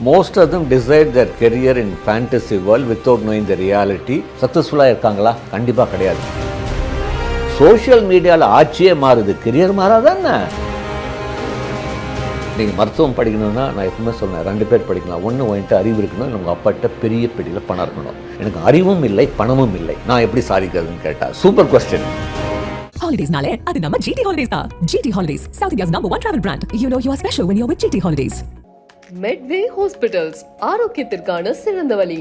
Most of them decide their career in fantasy world without knowing the reality. சக்ஸஸ்ஃபுல்லாக இருக்காங்களா? கண்டிப்பாக கிடையாது. Social மீடியாவில் ஆட்சியே மாறுது, கெரியர் மாறாதானே? நீங்கள் மருத்துவம் படிக்கணும்னா நான் எப்பவுமே சொன்னேன், 2 பேர் படிக்கலாம். ஒன்று வந்துட்டு அறிவு இருக்கணும், உங்கள் அப்பாட்ட பெரிய பெட்டியில் பணம் இருக்கணும். எனக்கு அறிவும் இல்லை, பணமும் இல்லை, நான் எப்படி சாதிக்கிறதுன்னு கேட்டால் super question. Holidays-nale, adu namma GT Holidays da. GT Holidays, South India's #1 travel brand. You know you are special when you're with GT Holidays. Medway Hospitals, ஆரோக்கியத்திற்கான சிறந்த வழி.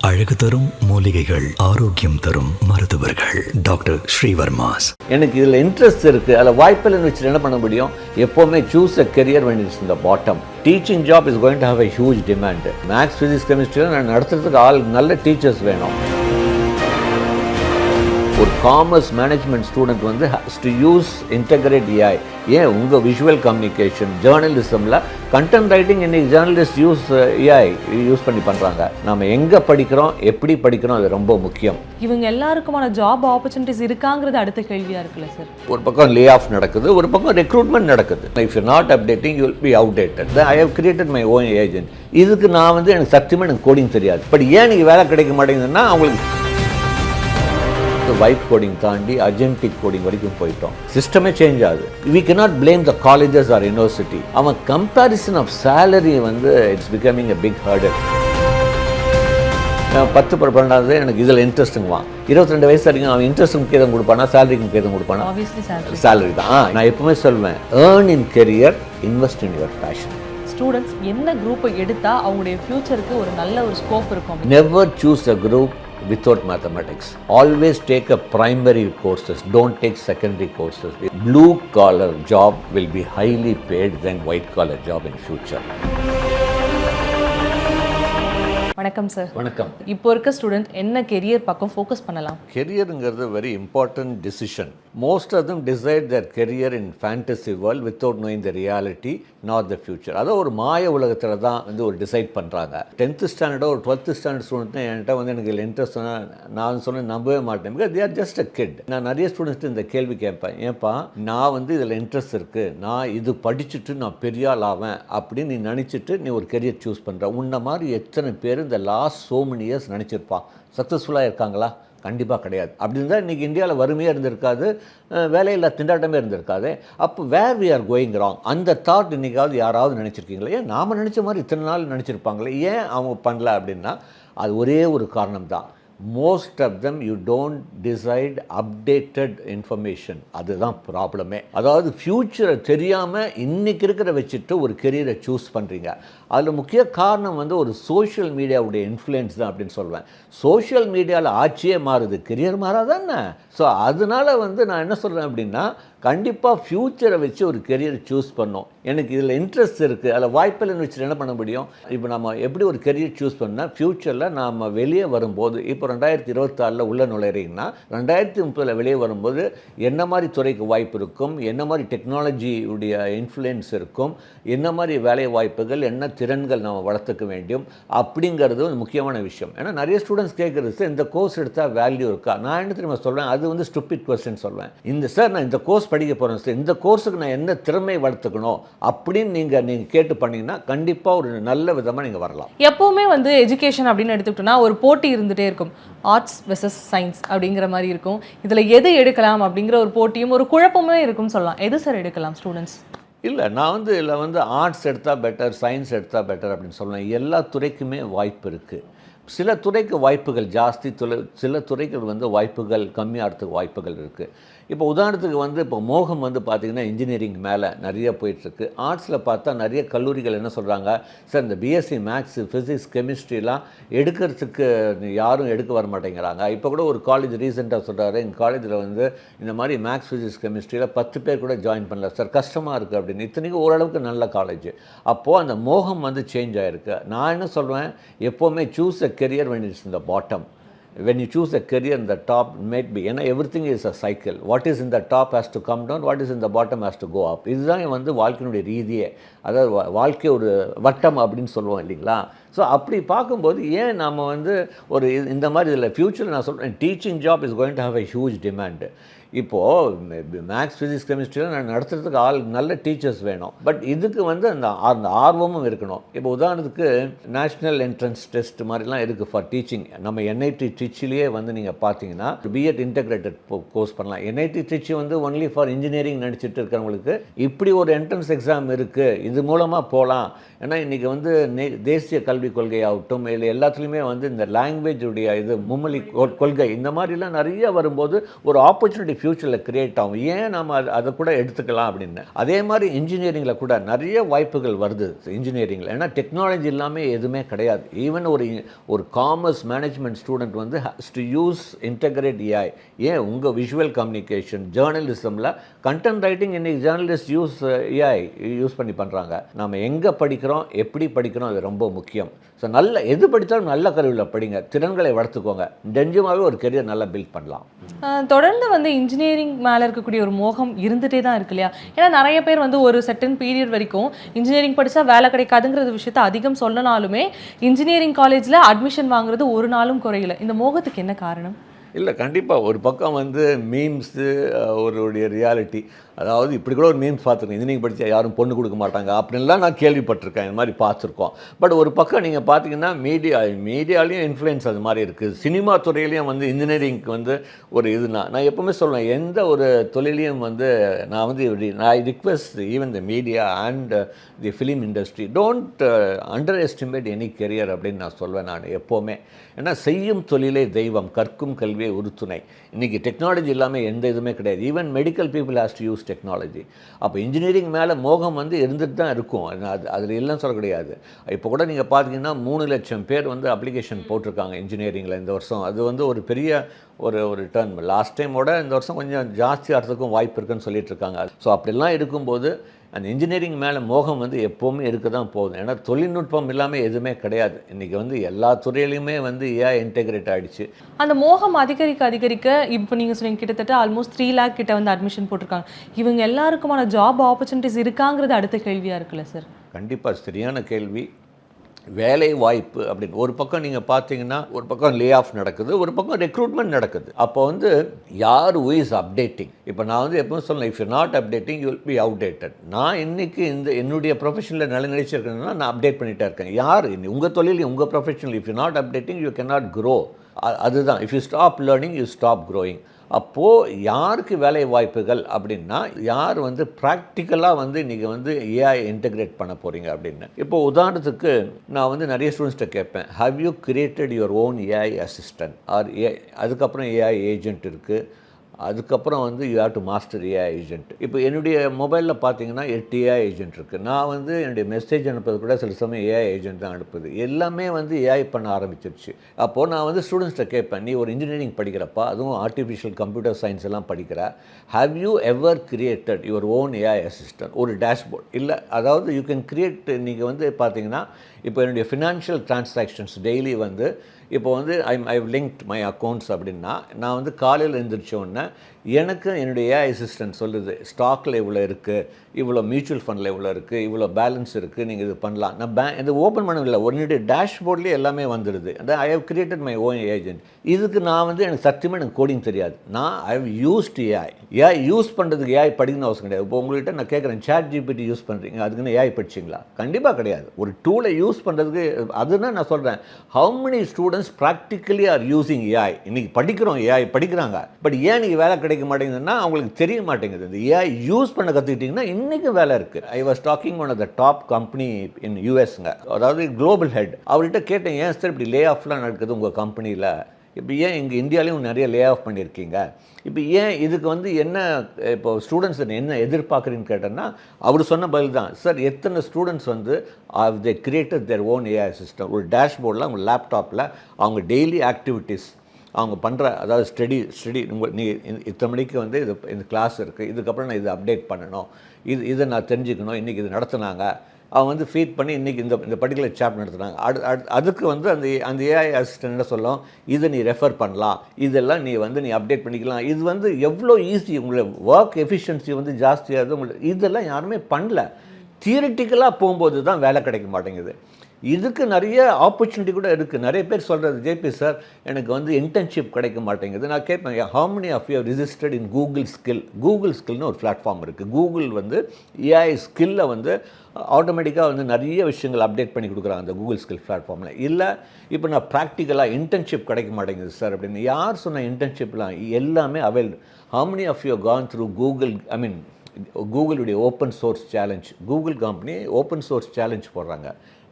அழகு தரும் மூலிகைகள், ஆரோக்கியம் தரும் மருத்துவர்கள், டாக்டர் ஸ்ரீவர்மாஸ். எனக்கு இதில் இன்ட்ரெஸ்ட் இருக்குது, அதில் வாய்ப்பில்லைன்னு வச்சுட்டு என்ன பண்ண முடியும்? எப்போவுமே choose a career when it's in the bottom. Teaching job is going to have a huge demand. Maths, physics, கெமிஸ்ட்ரியில் நான் நடத்துறதுக்கு நல்ல டீச்சர்ஸ் வேணும். ஒரு காமர்ஸ் மேனேஜ்மெண்ட் ஸ்டூடெண்ட் வந்து has to use integrate AI. ஏன் உங்கள் விஷுவல் கம்யூனிகேஷன், ஜேர்னலிசமில் கண்டென்ட் ரைட்டிங் இன்னைக்கு ஜேர்னலிஸ்ட் ஏஐ யூஸ் பண்ணி பண்ணுறாங்க. நம்ம எங்கே படிக்கிறோம், எப்படி படிக்கிறோம், அது ரொம்ப முக்கியம். இவங்க எல்லாருக்குமான ஜாப் ஆப்பர்ச்சுனிட்டிஸ் இருக்காங்கிறது அடுத்த கேள்வியாக இருக்குல்ல சார்? ஒரு பக்கம் லே ஆஃப் நடக்குது, ஒரு பக்கம் ரெக்ரூட்மெண்ட் நடக்குது. If you not updating you will be outdated. I have created my own agent. இதுக்கு நான் வந்து எனக்கு சத்தியமாக எனக்கு கோடிங் தெரியாது. பட் ஏன் எனக்கு வேலை கிடைக்க மாட்டேங்குதுன்னா அவங்களுக்கு வைப் கோடிங் தாண்டி அஜென்டிக் கோடிங் வரைக்கும் போயிட்டோம். சிஸ்டமே சேஞ்ச் ஆகுது. We cannot blame the colleges or university. அவன் கம்பேரிசன் ஆஃப் சேலரி வந்து it's becoming a big hurdle. 10-12 எனக்கு இதில் இன்ட்ரெஸ்ட்டுங்குவான். 22 வயசு வரைக்கும் அவன் இன்ட்ரெஸ்ட் முக்கியத்துவம் கொடுப்பானா, சேலரிக்கு முக்கியத்துவம் கொடுப்பானா? சேலரி தான். நான் எப்பவுமே சொல்வேன், earn in career, invest in your fashion. Students என்ன குரூப்பை எடுத்தா அவங்களுடைய ஃபியூச்சருக்கு ஒரு நல்ல ஒரு ஸ்கோப் இருக்கும்? Never choose a group without mathematics. Always take a primary courses, don't take secondary courses. Blue collar job will be highly paid than white collar job in future. வணக்கம் sir. வணக்கம். இப்போ இருக்க ஸ்டூடெண்ட் என்ன career பக்கம் focus பண்ணலாம்? கெரியருங்கிறது very important decision. Most of them decide their career in fantasy world without knowing the reality, not the future. அதாவது ஒரு மாய உலகத்தில் தான் வந்து ஒரு டிசைட் பண்ணுறாங்க. 10th ஸ்டாண்டர்டோ ஒரு 12th ஸ்டாண்டர்ட் ஸ்டூடெண்ட் என்கிட்ட வந்து எனக்கு இதில் இன்ட்ரெஸ்ட் நான் சொன்னேன், நம்பவே மாட்டேன். Because they are just a kid. நான் நிறைய ஸ்டூடெண்ட்ஸ்ட்டு இந்த கேள்வி கேட்பேன், ஏன்ப்பா நான் வந்து இதில் இன்ட்ரெஸ்ட் இருக்குது, நான் இது படிச்சுட்டு நான் பெரிய ஆள் ஆவேன் அப்படின்னு நீ நினச்சிட்டு நீ ஒரு கெரியர் சூஸ் பண்ணுற. உன்ன மாதிரி எத்தனை பேர் இந்த லாஸ்ட் so many years நினச்சிருப்பான், சக்ஸஸ்ஃபுல்லாக இருக்காங்களா? கண்டிப்பாக கிடையாது. அப்படி இருந்தால் இன்றைக்கி இந்தியாவில் வறுமையாக இருந்திருக்காது, வேலையில்லா திண்டாட்டமே இருந்திருக்காது. அப்போ where we are going wrong, அந்த தாட் இன்றைக்காவது யாராவது நினச்சிருக்கீங்களா? ஏன் நாம் நினச்ச மாதிரி இத்தனை நாள் நினச்சிருப்பாங்களே, ஏன் அவங்க பண்ணல அப்படின்னா அது ஒரே ஒரு காரணம் தான். Most of them you don't decide updated information. அதுதான் ப்ராப்ளமே. அதாவது ஃப்யூச்சரை தெரியாமல் இன்றைக்கி இருக்கிற வச்சுட்டு ஒரு கெரியரை சூஸ் பண்ணுறீங்க. அதில் முக்கிய காரணம் வந்து ஒரு சோஷியல் மீடியாவுடைய இன்ஃப்ளூயன்ஸ் தான் அப்படின்னு சொல்வேன். சோஷியல் மீடியாவில் ஆட்சியே மாறுது, கெரியர் மாறாதானே? ஸோ அதனால் வந்து நான் என்ன சொல்கிறேன் அப்படின்னா, கண்டிப்பாக ஃப்யூச்சரை வச்சு ஒரு கெரியர் சூஸ் பண்ணோம். எனக்கு இதில் இன்ட்ரெஸ்ட் இருக்குது, அதில் வாய்ப்பில்லைன்னு வச்சுட்டு என்ன பண்ண முடியும்? இப்போ நம்ம எப்படி ஒரு கெரியர் சூஸ் பண்ணால் ஃப்யூச்சரில் நாம் வெளியே வரும்போது, இப்போ 2024 உள்ள நுழையிறீங்கன்னா 2030 வெளியே வரும்போது என்ன மாதிரி துறைக்கு வாய்ப்பு இருக்கும், என்ன மாதிரி டெக்னாலஜியுடைய இன்ஃப்ளூயன்ஸ் இருக்கும், என்ன மாதிரி வேலை வாய்ப்புகள், என்ன திறன்கள் நம்ம வளர்த்துக்க வேண்டும் அப்படிங்கிறது ஒரு முக்கியமான விஷயம். ஏன்னா நிறைய ஸ்டூடெண்ட்ஸ் கேட்குறது, இந்த கோர்ஸ் எடுத்தால் வேல்யூ இருக்கா? நான் என்ன தெரியுமா சொல்வேன், அது வந்து ஸ்டூபிட் கொஸ்டின் சொல்வேன். சார் நான் இந்த கோர்ஸ் படிக்க போகிறேன் சார், இந்த கோர்ஸுக்கு நான் என்ன திறமை வளர்த்துக்கணும் அப்படின்னு நீங்கள் கேட்டு பண்ணிங்கன்னா கண்டிப்பாக ஒரு நல்ல விதமாக நீங்கள் வரலாம். எப்போவுமே வந்து எஜுகேஷன் அப்படின்னு எடுத்துக்கிட்டோம்னா ஒரு போட்டி இருந்துகிட்டே இருக்கும். ஆர்ட்ஸ் வெர்சஸ் சயின்ஸ் அப்படிங்கிற மாதிரி இருக்கும். இதில் எது எடுக்கலாம் அப்படிங்கிற ஒரு போட்டியும் ஒரு குழப்பமே இருக்கும்னு சொல்லலாம். எது சார் எடுக்கலாம் ஸ்டூடெண்ட்ஸ்? இல்லை, நான் வந்து இதில் வந்து ஆர்ட்ஸ் எடுத்தால் பெட்டர், சயின்ஸ் எடுத்தால் பெட்டர் அப்படின்னு சொல்லலாம். எல்லா துறைக்குமே வாய்ப்பு இருக்குது. சில துறைக்கு வாய்ப்புகள் ஜாஸ்தி, சில துறைகள் வந்து வாய்ப்புகள் கம்மியாகிறதுக்கு வாய்ப்புகள் இருக்குது. இப்போ உதாரணத்துக்கு வந்து இப்போ மோகம் வந்து பார்த்திங்கன்னா இன்ஜினியரிங் மேலே நிறைய போயிட்டுருக்கு. ஆர்ட்ஸில் பார்த்தா நிறைய கல்லூரிகள் என்ன சொல்கிறாங்க, சார் இந்த பிஎஸ்சி மேக்ஸ், ஃபிசிக்ஸ், கெமிஸ்ட்ரிலாம் எடுக்கிறதுக்கு யாரும் எடுக்க வர மாட்டேங்கிறாங்க. இப்போ கூட ஒரு காலேஜ் ரீசெண்டாக சொல்கிறாரு, எங்கள் காலேஜில் வந்து இந்த மாதிரி மேக்ஸ், ஃபிசிக்ஸ், கெமிஸ்ட்ரியில் 10 பேர் கூட ஜாயின் பண்ணல சார், கஷ்டமாக இருக்குது அப்படின்னு. இத்தனைக்கும் ஓரளவுக்கு நல்ல காலேஜ். அப்போது அந்த மோகம் வந்து சேஞ்ச் ஆகிருக்கு. நான் என்ன சொல்வேன், எப்போவுமே choose a career when it's in the bottom. When you choose a career in the top, might be, everything is a cycle. What is in the top has to come down, what is in the bottom has to go up. இதுதான் வந்து வாழ்க்கையினுடைய ரீதியே. அதாவது வாழ்க்கை ஒரு வட்டம் அப்படின்னு சொல்லுவோம் இல்லைங்களா? ஸோ அப்படி பார்க்கும்போது ஏன் நம்ம வந்து ஒரு இந்த மாதிரி இதில் ஃப்யூச்சரில் நான் சொல்கிறேன், teaching job is going to have a huge demand. இப்போது மேக்ஸ் ஃபிசிக்ஸ் கெமிஸ்ட்ரியில் நான் நடத்துறதுக்கு நல்ல டீச்சர்ஸ் வேணும். பட் இதுக்கு வந்து அந்த ஆர்வமும் இருக்கணும். இப்போ உதாரணத்துக்கு நேஷ்னல் என்ட்ரன்ஸ் டெஸ்ட் மாதிரிலாம் இருக்குது ஃபார் டீச்சிங். நம்ம என்ஐடி ட்ரிச்சிலேயே வந்து நீங்கள் பார்த்தீங்கன்னா பிஎட் இன்டெகிரேட்டட் கோர்ஸ் பண்ணலாம். என்ஐடி ட்ரிச்சி வந்து ஒன்லி ஃபார் இன்ஜினியரிங் நடிச்சிட்டு இருக்கிறவங்களுக்கு இப்படி ஒரு என்ட்ரன்ஸ் எக்ஸாம் இருக்குது, இது மூலமாக போகலாம். ஏன்னா இன்றைக்கி வந்து தேசிய கல்விக் கொள்கையாகட்டும் இல்லை எல்லாத்துலேயுமே வந்து இந்த லாங்குவேஜுடைய இது மும்மொழி கொள்கை இந்த மாதிரிலாம் நிறைய வரும்போது ஒரு ஆப்பர்ச்சுனிட்டி ஃப்யூச்சரில் கிரியேட் ஆகும். ஏன் நம்ம அதை கூட எடுத்துக்கலாம் அப்படின்னு. அதே மாதிரி இன்ஜினியரிங்கில் கூட நிறைய வாய்ப்புகள் வருது இன்ஜினியரிங்கில். ஏன்னா டெக்னாலஜி இல்லாமல் எதுவுமே கிடையாது. ஈவன் ஒரு காமர்ஸ் மேனேஜ்மெண்ட் ஸ்டூடெண்ட் வந்து has to use integrate AI. ஏன் உங்கள் விஷுவல் கம்யூனிகேஷன் ஜேர்னலிசமில் கண்டென்ட் ரைட்டிங் இன்றைக்கி ஜேர்னலிஸ்ட் ஏஐ யூஸ் பண்ணி பண்ணுறாங்க. நம்ம எங்கே படிக்கிறோம் எப்படி படிக்கிறோம் அது ரொம்ப முக்கியம். ஸோ எது படித்தாலும் நல்ல கல்வியில் படிங்க, திறன்களை வளர்த்துக்கோங்க, நிஜமாகவே ஒரு கெரியர் நல்லா பில்ட் பண்ணலாம். தொடர்ந்து வந்து இன்ஜினியரிங் மேலே இருக்கக்கூடிய ஒரு மோகம் இருந்துகிட்டே தான் இருக்கு இல்லையா? ஏன்னா நிறைய பேர் வந்து ஒரு செர்டன் பீரியட் வரைக்கும் இன்ஜினியரிங் படித்தா வேலை கிடைக்காதுங்கிற விஷயத்தை அதிகம் சொல்லனாலுமே இன்ஜினியரிங் காலேஜில் அட்மிஷன் வாங்குறது ஒரு நாளும் குறையல. இந்த மோகத்துக்கு என்ன காரணம்? இல்லை, கண்டிப்பாக ஒரு பக்கம் வந்து மீம்ஸு அவருடைய ரியாலிட்டி. அதாவது இப்படி கூட ஒரு மீம்ஸ் பார்த்துருக்கேன், இன்ஜினியரிங் படித்தா யாரும் பொண்ணு கொடுக்க மாட்டாங்க அப்படின்லாம் நான் கேள்விப்பட்டிருக்கேன். இந்த மாதிரி பார்த்துருக்கோம். பட் ஒரு பக்கம் நீங்கள் பார்த்தீங்கன்னா மீடியாலையும் இன்ஃப்ளூயன்ஸ் அது மாதிரி இருக்குது. சினிமா துறையிலையும் வந்து இன்ஜினியரிங்க்கு வந்து ஒரு இதுனா நான் எப்போவுமே சொல்லுவேன், எந்த ஒரு தொழிலையும் வந்து நான் request even the media and the film industry don't under estimate any career அப்படின்னு நான் சொல்வேன் நான் எப்போவுமே. ஏன்னா செய்யும் தொழிலே தெய்வம், கற்கும் கல்வியை உறுதுணை. இன்றைக்கி டெக்னாலஜி இல்லாமல் எந்த இதுவுமே கிடையாது. Even medical people has to use technology. அப்போ இன்ஜினியரிங் மேலே மோகம் வந்து இருந்துட்டு தான் இருக்கும். அதில் எல்லாம் சொல்ல கிடையாது. இப்போ கூட நீங்கள் பார்த்தீங்கன்னா 3 லட்சம் பேர் வந்து அப்ளிகேஷன் போட்டிருக்காங்க இன்ஜினியரிங்கில் இந்த வருஷம். அது வந்து ஒரு பெரிய ஒரு டர்ன். லாஸ்ட் டைமோட இந்த வருஷம் கொஞ்சம் ஜாஸ்தி ஆகிறதுக்கும் வாய்ப்பு இருக்குன்னு சொல்லிட்டு இருக்காங்க. ஸோ அப்படிலாம் இருக்கும்போது அந்த இன்ஜினியரிங் மேலே மோகம் வந்து எப்போவுமே இருக்க தான் போகுது. ஏன்னா தொழில்நுட்பம் இல்லாமல் எதுவுமே கிடையாது. இன்றைக்கி வந்து எல்லா துறையிலையுமே வந்து ஏஐ இன்டெகிரேட் ஆகிடுச்சு. அந்த மோகம் அதிகரிக்க இப்போ நீங்கள் சொன்னீங்க கிட்டத்தட்ட ஆல்மோஸ்ட் 3 lakh கிட்ட வந்து அட்மிஷன் போட்டிருக்காங்க. இவங்க எல்லாருக்குமான ஜாப் ஆப்பர்ச்சுனிட்டிஸ் இருக்காங்கிறது அடுத்த கேள்வியாக இருக்குல்ல சார்? கண்டிப்பாக சரியான கேள்வி. வேலை வாய்ப்பு அப்படின்னு ஒரு பக்கம் நீங்கள் பார்த்தீங்கன்னா ஒரு பக்கம் லே ஆஃப் நடக்குது, ஒரு பக்கம் ரெக்ரூட்மெண்ட் நடக்குது. அப்போ வந்து யார் ஹூ இஸ் அப்டேட்டிங்? இப்போ நான் வந்து எப்பவும் சொல்லலாம், if you not updating you will be outdated. நான் இன்றைக்கி என்னுடைய ப்ரொஃபஷனில் நிலைநிலைச்சிருக்கேன்னா நான் அப்டேட் பண்ணிகிட்டே இருக்கேன். யார் உங்கள் தொழில் உங்கள் professional if you not updating you can not grow. அதுதான், if you stop learning you stop growing. அப்போது யாருக்கு வேலை வாய்ப்புகள் அப்படின்னா யார் வந்து ப்ராக்டிக்கலாக வந்து இன்றைக்கி வந்து ஏஐ இன்டெகிரேட் பண்ண போகிறீங்க அப்படின்னு. இப்போது உதாரணத்துக்கு நான் வந்து நிறைய ஸ்டூடெண்ட்ஸ்கிட்ட கேட்பேன், how you created your own AI assistant or அதுக்கப்புறம் ஏஐ ஏஜென்ட் இருக்குது, அதுக்கப்புறம் வந்து you have to master AI agent. இப்போ என்னுடைய மொபைலில் பார்த்தீங்கன்னா 8 ஏஐ ஏஜென்ட் இருக்குது. நான் வந்து என்னுடைய மெசேஜ் அனுப்புறது கூட சில சமயம் ஏஐ ஏஜென்ட் தான் அனுப்புது. எல்லாமே வந்து ஏஐ பண்ண ஆரம்பிச்சிருச்சு. அப்போது நான் வந்து ஸ்டூடெண்ட்ஸ்கிட்ட கேட்பேன், நீ ஒரு இன்ஜினியரிங் படிக்கிறப்பா, அதுவும் ஆர்டிஃபிஷியல் கம்ப்யூட்டர் சயின்ஸ் எல்லாம் படிக்கிற, how you ever created your own AI assistant? ஒரு டேஷ்போர்ட் இல்லை, அதாவது யூ கேன் கிரியேட். நீங்கள் வந்து பார்த்தீங்கன்னா இப்போ என்னுடைய ஃபினான்ஷியல் டிரான்சாக்ஷன்ஸ் டெய்லி வந்து இப்போ வந்து ஐவ் லிங்க்ட் மை அக்கௌண்ட்ஸ் அப்படின்னா நான் வந்து காலையில் எழுந்திரிச்ச உடனே எனக்கு என்னுடைய ஏஐ அசிஸ்டன்ட் சொல்லுது, ஸ்டாக்கில் இவ்வளோ இருக்குது, இவ்வளோ மியூச்சுவல் ஃபண்டில் இவ்வளோ இருக்குது, இவ்வளோ பேலன்ஸ் இருக்குது, நீங்கள் இது பண்ணலாம். நான் இது ஓப்பன் பண்ணவில்லை, என்னுடைய டேஷ்போர்ட்லேயே எல்லாமே வந்துடுது. I have created my own agent. இதுக்கு நான் வந்து எனக்கு சத்தியமாக எனக்கு கோடிங் தெரியாது. நான் I have used AI use பண்ணுறதுக்கு ஏஐ படிக்கணும்னு அவசியம் கிடையாது. இப்போ உங்கள்கிட்ட நான் கேட்குறேன், ChatGPT யூஸ் பண்ணுறீங்க, அதுக்குன்னு ஏஐ படிச்சிங்களா? கண்டிப்பாக கிடையாது. ஒரு டூலை யூஸ் பண்ணுறதுக்கு அதுதான் நான் சொல்கிறேன். How many students practically are using AI? இன்றைக்கி படிக்கிறோம், ஏஐ படிக்கிறாங்க, பட் ஏன் நீங்கள் வேலை கிடைக்க மாட்டேங்குதுன்னா அவங்களுக்கு தெரிய மாட்டேங்குது. இந்த ஏஐ யூஸ் பண்ண கற்றுக்கிட்டிங்கன்னா இன்றைக்கும் வேலை இருக்குது. I was talking one of the top company in யூஎஸ்ங்க, அதாவது குளோபல் ஹெட். அவர்கிட்ட கேட்டேன், ஏன் சார் இப்படி லே ஆஃப்லாம் நடக்குது உங்கள் கம்பெனியில்? இப்போ ஏன் இங்கே இந்தியாலையும் நிறைய லே ஆஃப் பண்ணியிருக்கீங்க, இப்போ ஏன் இதுக்கு வந்து என்ன இப்போ ஸ்டூடெண்ட்ஸ் என்ன எதிர்பார்க்குறீன்னு கேட்டேன்னா அவர் சொன்ன பதில் தான், சார் எத்தனை ஸ்டூடெண்ட்ஸ் வந்து they created their own AI system. ஒரு டேஷ்போர்டில் அவங்க லேப்டாப்பில் அவங்க டெய்லி ஆக்டிவிட்டீஸ் அவங்க பண்ணுற, அதாவது ஸ்டடி நீங்கள் இத்தனை மணிக்கு வந்து இந்த கிளாஸ் இருக்குது, இதுக்கப்புறம் நான் இதை அப்டேட் பண்ணணும், இதை நான் தெரிஞ்சுக்கணும், இன்றைக்கி இது நடத்துனாங்க, அவங்க வந்து ஃபீட் பண்ணி இன்றைக்கி இந்த பர்டிகுலர் சாப்டர் நடத்துனாங்க. அதுக்கு வந்து அந்த ஏஐ அசிஸ்டன்ட் என்ன சொல்லும், இதை நீ ரெஃபர் பண்ணலாம், இதெல்லாம் நீ அப்டேட் பண்ணிக்கலாம். இது வந்து எவ்வளோ ஈஸி, உங்களை ஒர்க் எஃபிஷியன்சி வந்து ஜாஸ்தியாகுது. உங்களுக்கு இதெல்லாம் யாருமே பண்ணல. தியரிட்டிக்கலாக போகும்போது தான் வேலை கிடைக்க மாட்டேங்குது. இதுக்கு நிறைய ஆப்பர்ச்சுனிட்டி கூட இருக்குது. நிறைய பேர் சொல்கிறது, ஜேபி சார் எனக்கு வந்து இன்டர்ன்ஷிப் கிடைக்க மாட்டேங்குது. நான் கேட்பேன், how many of you registered in Google skill? Google ஸ்கில்னு ஒரு பிளாட்ஃபார்ம் இருக்குது. கூகுள் வந்து ஏஐ ஸ்கில்லை வந்து ஆட்டோமேட்டிக்காக வந்து நிறைய விஷயங்கள் அப்டேட் பண்ணி கொடுக்குறாங்க அந்த கூகுள் ஸ்கில் பிளாட்ஃபார்மில். இல்லை இப்போ நான் ப்ராக்டிக்கலாக இன்டர்ன்ஷிப் கிடைக்க மாட்டேங்குது சார் அப்படின்னு. யார் சொன்ன இன்டர்ன்ஷிப்லாம்? எல்லாமே available. How many of you gone through Google, I mean கூகுளுடைய open source challenge, Google company open source challenge போடுறாங்க,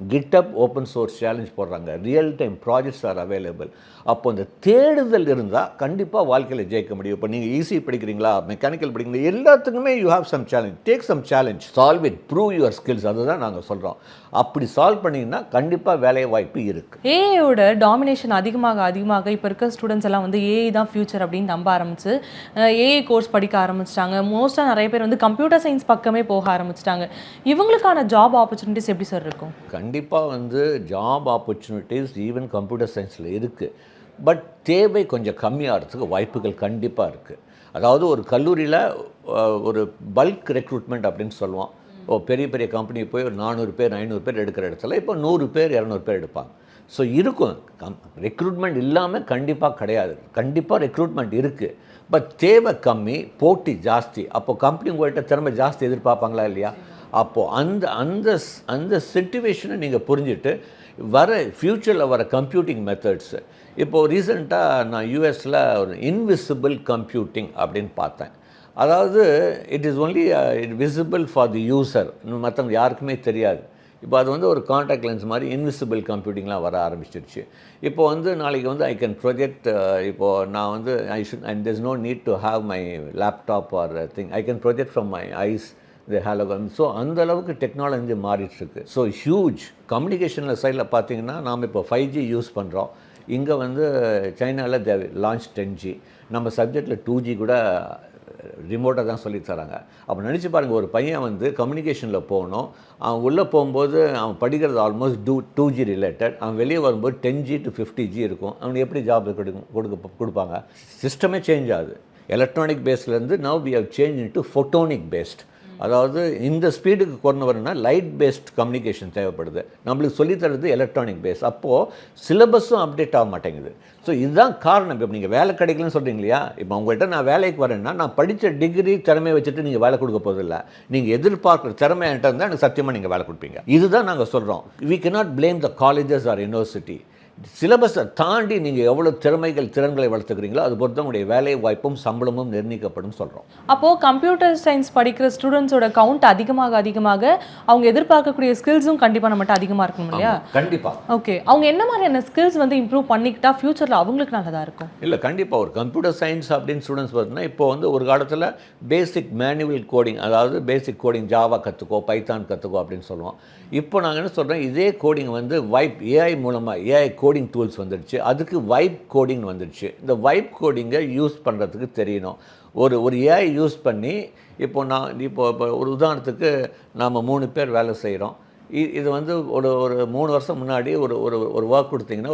GitHub ஓப்பன் சோர்ஸ் சேலஞ்ச் போடுறாங்க, real time projects are available. அப்போ அந்த தேடுதல் இருந்தால் கண்டிப்பாக வாழ்க்கையில் ஜெயிக்க முடியும். இப்போ நீங்கள் ஈஸி படிக்கிறீங்களா, மெக்கானிக்கல் படிக்கிறீங்களா, எல்லாத்துக்குமே you have some challenge. Take some challenge, solve it, prove your skills. அதுதான் நாங்கள் சொல்கிறோம். அப்படி சால்வ் பண்ணிங்கன்னா கண்டிப்பாக வேலை வாய்ப்பு இருக்குது. ஏஐயோட டாமினேஷன் அதிகமாக இப்போ இருக்க ஸ்டூடெண்ட்ஸ் எல்லாம் வந்து ஏஐ தான் ஃபியூச்சர் அப்படின்னு நம்ப ஆரம்பிச்சு ஏஐ கோர்ஸ் படிக்க ஆரம்பிச்சிட்டாங்க. மோஸ்ட்டாக நிறைய பேர் வந்து கம்ப்யூட்டர் சயின்ஸ் பக்கமே போக ஆரம்பிச்சிட்டாங்க. இவங்களுக்கான ஜாப் ஆப்பர்ச்சுனிட்டிஸ் எப்படி சார் இருக்கும்? கண்டிப்பாக வந்து ஜாப் ஆப்பர்ச்சுனிட்டிஸ் ஈவன் கம்ப்யூட்டர் சயின்ஸில் இருக்குது. பட் தேவை கொஞ்சம் கம்மியாகிறதுக்கு வாய்ப்புகள் கண்டிப்பாக இருக்குது. அதாவது ஒரு கல்லூரியில் ஒரு பல்க் ரெக்ரூட்மெண்ட் அப்படின்னு சொல்லுவோம். பெரிய பெரிய கம்பெனி போய் ஒரு 400 பேர் 500 பேர் எடுக்கிற இடத்துல இப்போ 100 பேர் 200 பேர் எடுப்பாங்க. ஸோ இருக்கும், ரெக்ரூட்மெண்ட் இல்லாமல் கண்டிப்பாக கிடையாது. கண்டிப்பாக ரெக்ரூட்மெண்ட் இருக்குது. பட் தேவை கம்மி, போட்டி ஜாஸ்தி. அப்போது கம்பெனி உங்கள்கிட்ட திறமை ஜாஸ்தி எதிர்பார்ப்பாங்களா இல்லையா? அப்போது அந்த அந்த அந்த சிச்சுவேஷனை நீங்கள் புரிஞ்சுட்டு வர ஃப்யூச்சரில் வர கம்ப்யூட்டிங் மெத்தட்ஸு, இப்போது ரீசெண்டாக நான் யூஎஸில் ஒரு இன்விசிபிள் கம்ப்யூட்டிங் அப்படின்னு பார்த்தேன். அதாவது it is only visible for the user, மற்றவங்க யாருக்குமே தெரியாது. இப்போ அது வந்து ஒரு கான்டாக்ட் லென்ஸ் மாதிரி இன்விசிபிள் கம்ப்யூட்டிங்லாம் வர ஆரம்பிச்சிருச்சு. இப்போ வந்து நாளைக்கு வந்து ஐ கேன் ப்ரொஜெக்ட், இப்போது நான் வந்து I should and there's no need to have my laptop or thing, I can project from my eyes the hologram. So அந்த அளவுக்கு டெக்னாலஜி மாறிட்டுருக்கு. ஸோ ஹியூஜ் கம்யூனிகேஷனில் சைடில் பார்த்தீங்கன்னா நாம் இப்போ 5G யூஸ் பண்ணுறோம். இங்கே வந்து சைனாவில் தே லான்ச் 10G. நம்ம சப்ஜெக்டில் 2G கூட ரிமோட்டாக தான் சொல்லி தராங்க. அப்போ நினச்சி பாருங்கள், ஒரு பையன் வந்து கம்யூனிகேஷனில் போகணும், அவன் உள்ளே போகும்போது அவன் படிக்கிறது ஆல்மோஸ்ட் 2G ரிலேட்டட், அவன் வெளியே வரும்போது 10G to 50G இருக்கும். அவனுக்கு எப்படி ஜாப் கொடுப்பாங்க? சிஸ்டமே சேஞ்ச் ஆகுது. எலக்ட்ரானிக் பேஸ்லேருந்து now we have change into photonic based. அதாவது இந்த ஸ்பீடுக்கு கொண்டு வரணும்னா லைட் பேஸ்ட் கம்யூனிகேஷன் தேவைப்படுது. நம்மளுக்கு சொல்லித்தரது எலக்ட்ரானிக் பேஸ். அப்போது சிலபஸும் அப்டேட் ஆக மாட்டேங்குது. ஸோ இதுதான் காரணம். இப்போ நீங்கள் வேலை கிடைக்கலன்னு சொல்கிறீங்க இல்லையா? இப்போ உங்கள்கிட்ட நான் வேலைக்கு வரேன்னா நான் படித்த டிகிரி திறமையை வச்சுட்டு நீங்கள் வேலை கொடுக்க போதில்லை. நீங்கள் எதிர்பார்க்குற திறமை என்கிட்ட இருந்தால் எனக்கு சத்தியமாக நீங்கள் வேலை கொடுப்பீங்க. இதுதான் நாங்கள் சொல்கிறோம். We cannot blame the colleges or university. சிலபஸை தாண்டி நீங்கள் எவ்வளோ திறன்களை வளர்த்துக்கிறீங்களோ அது பொறுத்து உங்களுடைய வேலை வாய்ப்பும் சம்பளமும் நிர்ணயிக்கப்படும் சொல்கிறோம். அப்போது கம்ப்யூட்டர் சயின்ஸ் படிக்கிற ஸ்டூடெண்ட்ஸோட கவுண்ட் அதிகமாக அவங்க எதிர்பார்க்கக்கூடிய ஸ்கில்ஸும் கண்டிப்பாக நம்மகிட்ட அதிகமாக இருக்கணும் இல்லையா? கண்டிப்பாக. ஓகே, அவங்க என்ன மாதிரியான ஸ்கில்ஸ் வந்து இம்ப்ரூவ் பண்ணிக்கிட்டா ஃபியூச்சரில் அவங்களுக்கு நல்லதாக இருக்கும்? இல்லை, கண்டிப்பாக ஒரு கம்ப்யூட்டர் சயின்ஸ் அப்படின்னு ஸ்டூடெண்ட்ஸ் பார்த்தீங்கன்னா இப்போ வந்து ஒரு காலத்தில் பேசிக் மேனுவல் கோடிங், அதாவது பேசிக் கோடிங் ஜாவா கற்றுக்கோ, பைத்தான் கற்றுக்கோ அப்படின்னு சொல்லுவோம். இப்போ நாங்கள் என்ன சொல்கிறோம், இதே கோடிங் வந்து வைப் ஏஐ மூலமாக ஏஐ கோடிங் டூல்ஸ் வந்துடுச்சு. அதுக்கு வைப் கோடிங் வந்துடுச்சு. இந்த வைப் கோடிங்கை யூஸ் பண்ணுறதுக்கு தெரியணும். ஒரு ஏஐ யூஸ் பண்ணி இப்போ ஒரு உதாரணத்துக்கு நாம் 3 பேர் வேலை செய்கிறோம். இது வந்து ஒரு 3 வருஷம் முன்னாடி ஒரு ஒர்க் கொடுத்தீங்கன்னா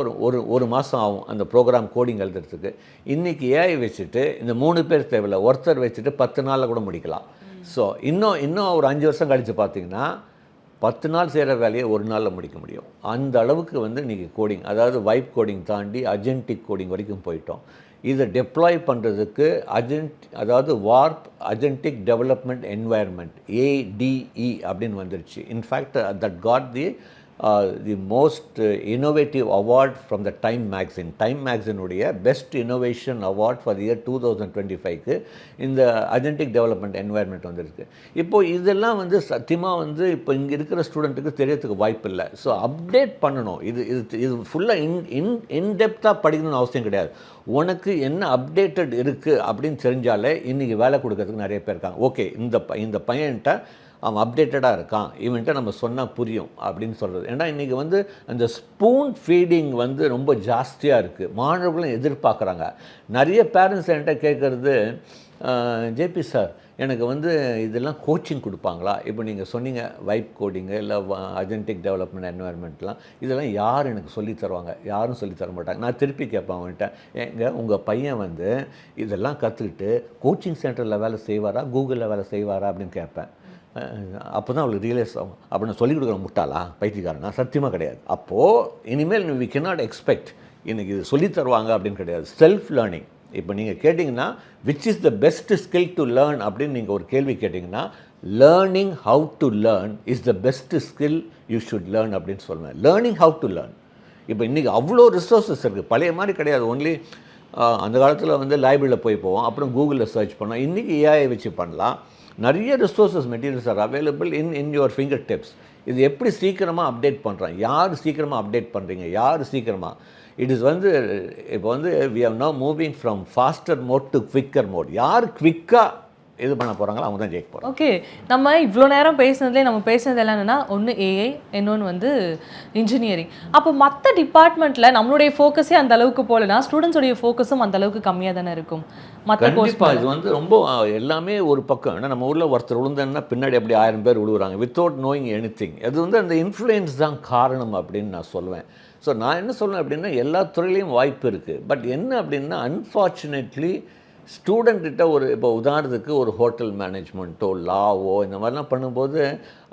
ஒரு மாதம் ஆகும் அந்த ப்ரோக்ராம் கோடிங் எழுதுறதுக்கு. இன்றைக்கி ஏஐ வச்சுட்டு இந்த 3 பேர் தேவையில்லை, ஒருத்தர் வச்சுட்டு 10 நாளில் கூட முடிக்கலாம். ஸோ இன்னும் ஒரு 5 வருஷம் கழித்து பார்த்தீங்கன்னா 10 நாள் செய்கிற வேலையை 1 நாளில் முடிக்க முடியும். அந்த அளவுக்கு வந்து இன்றைக்கி கோடிங், அதாவது வைப் கோடிங் தாண்டி அஜென்டிக் கோடிங் வரைக்கும் போயிட்டோம். இதை டெப்ளாய் பண்ணுறதுக்கு அதாவது Warp agentic development environment ADE அப்படின்னு வந்துருச்சு. In fact that got the most innovative award from the Time magazine. Time மேக்சினுடைய best innovation award for the year 2025க்கு இந்த அஜென்டிக் டெவலப்மெண்ட் என்வாயர்மெண்ட் வந்துருக்கு. இப்போது இதெல்லாம் வந்து சத்தியமாக வந்து இப்போ இங்கே இருக்கிற ஸ்டூடெண்ட்டுக்கு தெரியறதுக்கு வாய்ப்பு இல்லை. ஸோ அப்டேட் பண்ணணும். இது ஃபுல்லாக இன்டெப்த்தாக படிக்கணும்னு அவசியம் கிடையாது. உனக்கு என்ன அப்டேட்டட் இருக்குது அப்படின்னு தெரிஞ்சாலே இன்றைக்கி வேலை கொடுக்கறதுக்கு நிறைய பேர் இருக்காங்க. ஓகே, இந்த பையன்கிட்ட அவன் அப்டேட்டடாக இருக்கான், இவன்கிட்ட நம்ம சொன்னால் புரியும் அப்படின்னு சொல்கிறது. ஏன்னா இன்றைக்கி வந்து அந்த ஸ்பூன் ஃபீடிங் வந்து ரொம்ப ஜாஸ்தியாக இருக்குது. மாணவர்களும் எதிர்பார்க்குறாங்க. நிறைய பேரண்ட்ஸ் என்கிட்ட கேட்குறது, ஜேபி சார் எனக்கு வந்து இதெல்லாம் கோச்சிங் கொடுப்பாங்களா? இப்போ நீங்கள் சொன்னீங்க வைப் கோடிங்கு இல்லை அஜென்டிக் டெவலப்மெண்ட் என்வாயர்மெண்ட்லாம், இதெல்லாம் யார் எனக்கு சொல்லி தருவாங்க? யாரும் சொல்லி தர மாட்டாங்க. நான் திருப்பி கேட்பேன் அவன்கிட்ட, உங்கள் பையன் வந்து இதெல்லாம் கற்றுக்கிட்டு கோச்சிங் சென்டரில் வேலை செய்வாரா, கூகுளில் வேலை செய்வாரா அப்படின்னு கேட்பேன். அப்போ தான் அவளுக்கு ரியலைஸ் ஆகும். அப்போ நான் சொல்லிக் கொடுக்குற முட்டாளா பைத்தியக்காரனா? சத்தியமாக கிடையாது. அப்போது இனிமேல் வி cannot எக்ஸ்பெக்ட் இன்றைக்கி இது சொல்லித் தருவாங்க அப்படின்னு கிடையாது. Self learning. இப்போ நீங்கள் கேட்டிங்கன்னா which is the best skill to learn அப்படின்னு நீங்கள் ஒரு கேள்வி கேட்டிங்கன்னா, learning how to learn is the best skill you should learn அப்படின்னு சொல்லுவேன். Learning how to learn. இப்போ இன்றைக்கி அவ்வளோ ரிசோர்ஸஸ் இருக்குது. பழைய மாதிரி கிடையாது. ஒன்லி அந்த காலத்தில் வந்து லைப்ரரியில் போவோம், அப்புறம் கூகுளில் சர்ச் பண்ணோம். இன்றைக்கி ஏஐ வச்சு பண்ணலாம். நிறைய resources materials are available in your finger tips. இது எப்படி சீக்கிரமாக அப்டேட் பண்ணுறாங்க, யார் சீக்கிரமாக அப்டேட் பண்ணுறீங்க, யார் சீக்கிரமாக. இட் இஸ் வந்து இப்போ வந்து we have now moving from faster mode to quicker mode. யார் குவிக்காக இது பண்ண போகிறாங்களோ அவங்க தான் ஜெயிக்க போகிறாங்க. ஓகே, நம்ம இவ்வளோ நேரம் பேசுனதுலேயே நம்ம பேசுனது என்னென்னா, ஒன்று ஏஐ, இன்னொன்று வந்து இன்ஜினியரிங். அப்போ மற்ற டிபார்ட்மெண்ட்டில் நம்மளுடைய ஃபோக்கஸே அந்த அளவுக்கு போகலன்னா ஸ்டூடெண்ட்ஸோடைய ஃபோக்கஸும் அந்த அளவுக்கு கம்மியாக தானே இருக்கும். கண்டிப்பாக இது வந்து ரொம்ப எல்லாமே ஒரு பக்கம். ஏன்னா நம்ம ஊரில் ஒருத்தர் விழுந்தேன்னா பின்னாடி அப்படி 1000 பேர் விழுவுறாங்க வித்தவுட் நோயிங் எனிதிங். அது வந்து அந்த இன்ஃப்ளூயன்ஸ் தான் காரணம் அப்படின்னு நான் சொல்லுவேன். ஸோ நான் என்ன சொல்லுவேன் அப்படின்னா, எல்லா துறையிலையும் வாய்ப்பு இருக்குது. பட் என்ன அப்படின்னா, அன்ஃபார்ச்சுனேட்லி ஸ்டூடெண்ட்கிட்ட ஒரு இப்போ உதாரணத்துக்கு ஒரு ஹோட்டல் மேனேஜ்மெண்ட்டோ லாவோ இந்த மாதிரிலாம் பண்ணும்போது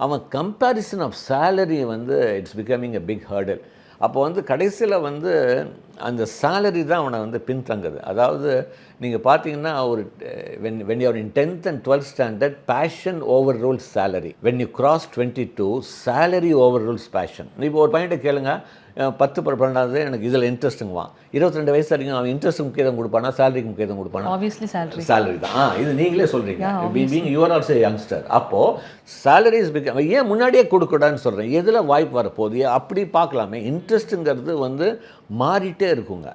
அவன் கம்பேரிசன் ஆஃப் சேலரி வந்து it's becoming a big hurdle. அப்போ வந்து கடைசியில் வந்து அந்த சேலரி தான் அவனை வந்து பின்தங்குது. அதாவது நீங்கள் பார்த்தீங்கன்னா ஒரு when you are in 10th and 12th standard, passion overrules salary. When you cross 22, salary overrules passion. இப்போ ஒரு பையன்கிட்ட கேளுங்க, 10-12 எனக்கு இதில் இன்ட்ரெஸ்ட்டுங்குவான். 22 வயசு வரைக்கும் அவன் இன்ட்ரெஸ்ட் முக்கியத்துவம் கொடுப்பானா, சேலரிக்கு முக்கியத்துவம் கொடுப்பானா? ஆப்வியஸ்லி சேலரி தான். இது நீங்களே சொல்கிறீங்க. Being you are also youngster. அப்போது சேலரிஸ் ஏன் முன்னாடியே கொடுக்கூடாதுன்னு சொல்கிறேன். எதில் வாய்ப்பு வரப்போகுது அப்படி பார்க்கலாமே. இன்ட்ரெஸ்ட்டுங்கிறது வந்து மாறிட்டே இருக்குங்க.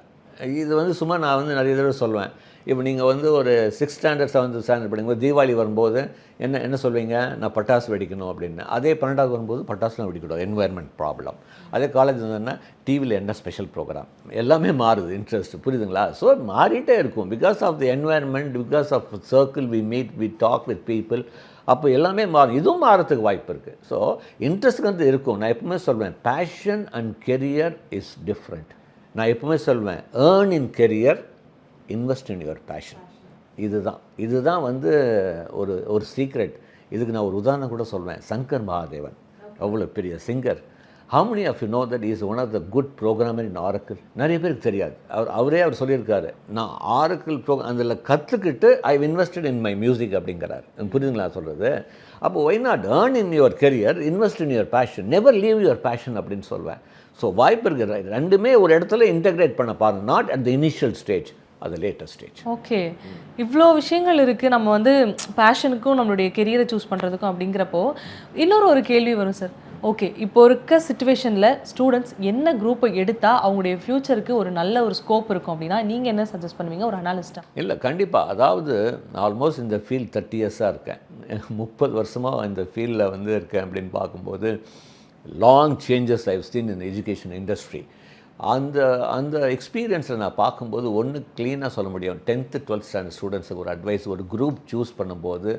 இது வந்து சும்மா நான் வந்து நிறைய தடவை சொல்லுவேன். இப்போ நீங்கள் வந்து ஒரு 6th ஸ்டாண்டர்ட் 7th ஸ்டாண்டர்ட் படிக்கும்போது தீபாவளி வரும்போது என்ன சொல்வீங்க, நான் பட்டாசு வெடிக்கணும் அப்படின்னு. அதே 12வது வரும்போது பட்டாசுலாம் வெடிக்கக்கூடாது, என்வாயர்மெண்ட் ப்ராப்ளம். அதே காலேஜ் இருந்ததுன்னா டிவியில் என்ன ஸ்பெஷல் ப்ரோக்ராம், எல்லாமே மாறுது இன்ட்ரெஸ்ட். புரியுதுங்களா? ஸோ மாறிட்டே இருக்கும். Because of the environment, because of circle we meet, we talk with people. அப்போ எல்லாமே மாறும். இதுவும் மாறத்துக்கு வாய்ப்பு இருக்குது. ஸோ இன்ட்ரெஸ்ட் வந்து இருக்கும். நான் எப்பவுமே சொல்வேன், passion and career is different. நான் எப்பவுமே சொல்வேன், earn in career, invest in your fashion. இதுதான் வந்து ஒரு சீக்ரெட். இதுக்கு நான் ஒரு உதாரணம் கூட சொல்வேன். சங்கர் மகாதேவன் அவ்வளோ பெரிய singer. How many of you know that he is one of the good programmer in Oracle? நிறைய பேருக்கு தெரியாது. அவரே சொல்லியிருக்காரு, நான் ஆரக்கிள் அதில் கற்றுக்கிட்டு I invested in my music அப்படிங்கிறார். புரியுதுங்களா சொல்கிறது? அப்போ why not earn in your career, invest in your passion, never leave your passion அப்படின்னு சொல்வேன். ஸோ வாய்ப்பு இருக்கிற ரெண்டுமே ஒரு இடத்துல இன்டெகிரேட் பண்ண பாருங்க. Not at the initial stage, அது லேட்டஸ்ட் ஸ்டேஜ். ஓகே, இவ்வளோ விஷயங்கள் இருக்குது நம்ம வந்து பேஷனுக்கும் நம்மளுடைய கெரியரை சூஸ் பண்ணுறதுக்கும். அப்படிங்கிறப்போ ஒரு கேள்வி வரும் சார். ஓகே, இப்போ இருக்க சிச்சுவேஷனில் ஸ்டூடெண்ட்ஸ் என்ன குரூப்பை எடுத்தால் அவங்களுடைய ஃப்யூச்சருக்கு ஒரு நல்ல ஒரு ஸ்கோப் இருக்கும் அப்படின்னா நீங்கள் என்ன சஜஸ்ட் பண்ணுவீங்க ஒரு அனாலிஸ்ட்டாக? இல்லை, கண்டிப்பாக. அதாவது ஆல்மோஸ்ட் இந்த ஃபீல்ட் 30 இயர்ஸாக இருக்கேன். 30 வருஷமாக இந்த ஃபீல்டில் வந்து இருக்கேன். அப்படின்னு பார்க்கும்போது long changes I've seen in education industry. அந்த எக்ஸ்பீரியன்ஸை நான் பார்க்கும்போது ஒன்று க்ளீனாக சொல்ல முடியும். 10th 12th ஸ்டாண்டர்ட் ஸ்டூடெண்ட்ஸுக்கு ஒரு அட்வைஸ், ஒரு குரூப் சூஸ் பண்ணும்போது